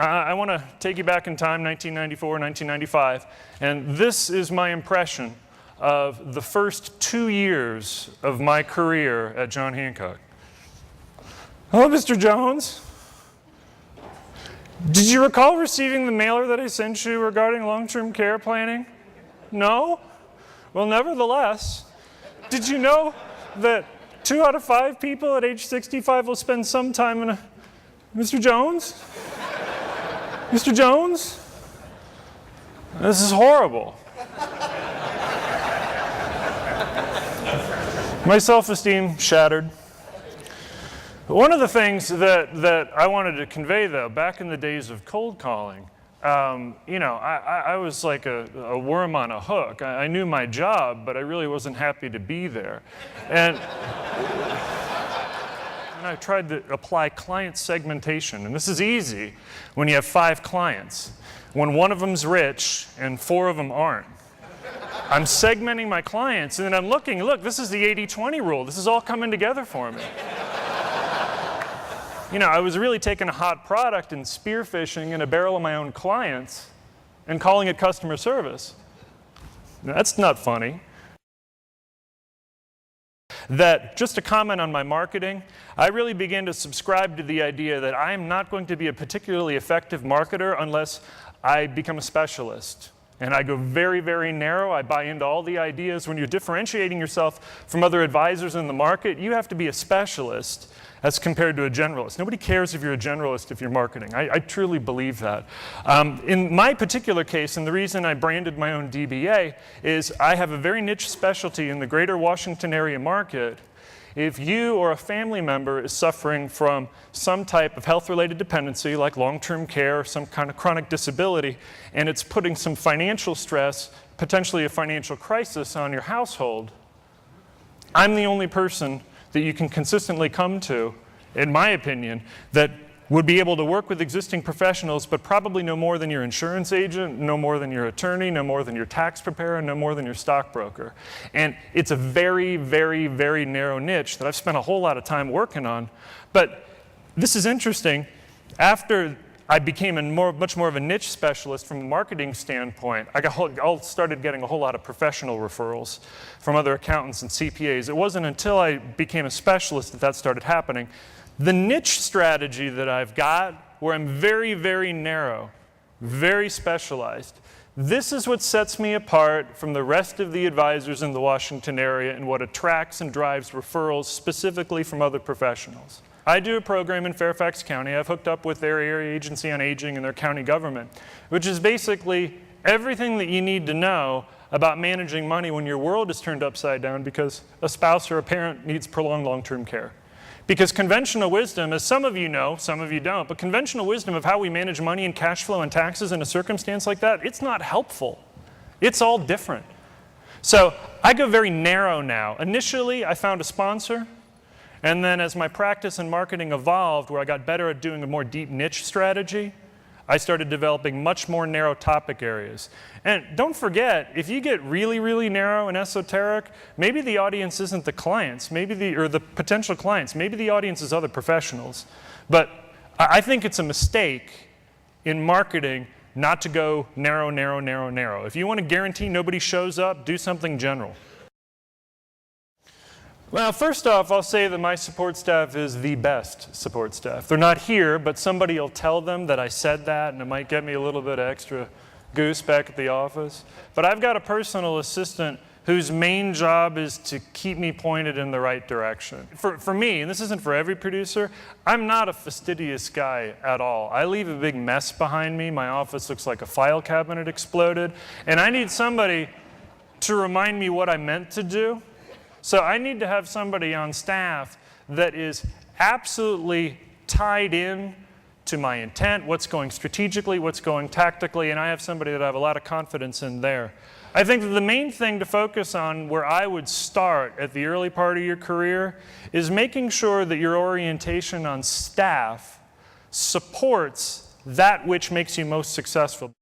I want to take you back in time, 1994, 1995, and this is my impression of the first 2 years of my career at John Hancock. Hello, Mr. Jones. Did you recall receiving the mailer that I sent you regarding long-term care planning? No? Well, nevertheless, did you know that 2 out of 5 people at age 65 will spend some time in a... Mr. Jones? Mr. Jones? This is horrible. My self-esteem shattered. One of the things that I wanted to convey, though, back in the days of cold calling, I was like a worm on a hook. I knew my job, but I really wasn't happy to be there. And I tried to apply client segmentation, and this is easy when you have 5 clients. When one of them's rich and 4 of them aren't. I'm segmenting my clients, and then I'm looking, look, this is the 80-20 rule. This is all coming together for me. I was really taking a hot product and spearfishing in a barrel of my own clients and calling it customer service. That's not funny. That, just to comment on my marketing, I really began to subscribe to the idea that I am not going to be a particularly effective marketer unless I become a specialist. And I go very, very narrow. I buy into all the ideas. When you're differentiating yourself from other advisors in the market, you have to be a specialist as compared to a generalist. Nobody cares if you're a generalist if you're marketing. I truly believe that. In my particular case, and the reason I branded my own DBA, is I have a very niche specialty in the greater Washington area market. If you or a family member is suffering from some type of health-related dependency, like long-term care or some kind of chronic disability, and it's putting some financial stress, potentially a financial crisis on your household, I'm the only person that you can consistently come to, in my opinion, that would be able to work with existing professionals, but probably no more than your insurance agent, no more than your attorney, no more than your tax preparer, no more than your stockbroker. And it's a very, very, very narrow niche that I've spent a whole lot of time working on. But this is interesting. After I became much more of a niche specialist from a marketing standpoint, I started getting a whole lot of professional referrals from other accountants and CPAs. It wasn't until I became a specialist that started happening. The niche strategy that I've got, where I'm very, very narrow, very specialized, this is what sets me apart from the rest of the advisors in the Washington area and what attracts and drives referrals specifically from other professionals. I do a program in Fairfax County. I've hooked up with their area agency on aging and their county government, which is basically everything that you need to know about managing money when your world is turned upside down because a spouse or a parent needs prolonged long-term care. Because conventional wisdom, as some of you know, some of you don't, but conventional wisdom of how we manage money and cash flow and taxes in a circumstance like that, it's not helpful. It's all different. So I go very narrow now. Initially, I found a sponsor. And then as my practice and marketing evolved, where I got better at doing a more deep niche strategy, I started developing much more narrow topic areas. And don't forget, if you get really, really narrow and esoteric, maybe the audience isn't the clients, or the potential clients, maybe the audience is other professionals. But I think it's a mistake in marketing not to go narrow, narrow, narrow, narrow. If you want to guarantee nobody shows up, do something general. Well, first off, I'll say that my support staff is the best support staff. They're not here, but somebody will tell them that I said that, and it might get me a little bit of extra goose back at the office. But I've got a personal assistant whose main job is to keep me pointed in the right direction. For me, and this isn't for every producer, I'm not a fastidious guy at all. I leave a big mess behind me. My office looks like a file cabinet exploded, and I need somebody to remind me what I meant to do. So I need to have somebody on staff that is absolutely tied in to my intent, what's going strategically, what's going tactically, and I have somebody that I have a lot of confidence in there. I think that the main thing to focus on, where I would start at the early part of your career, is making sure that your orientation on staff supports that which makes you most successful.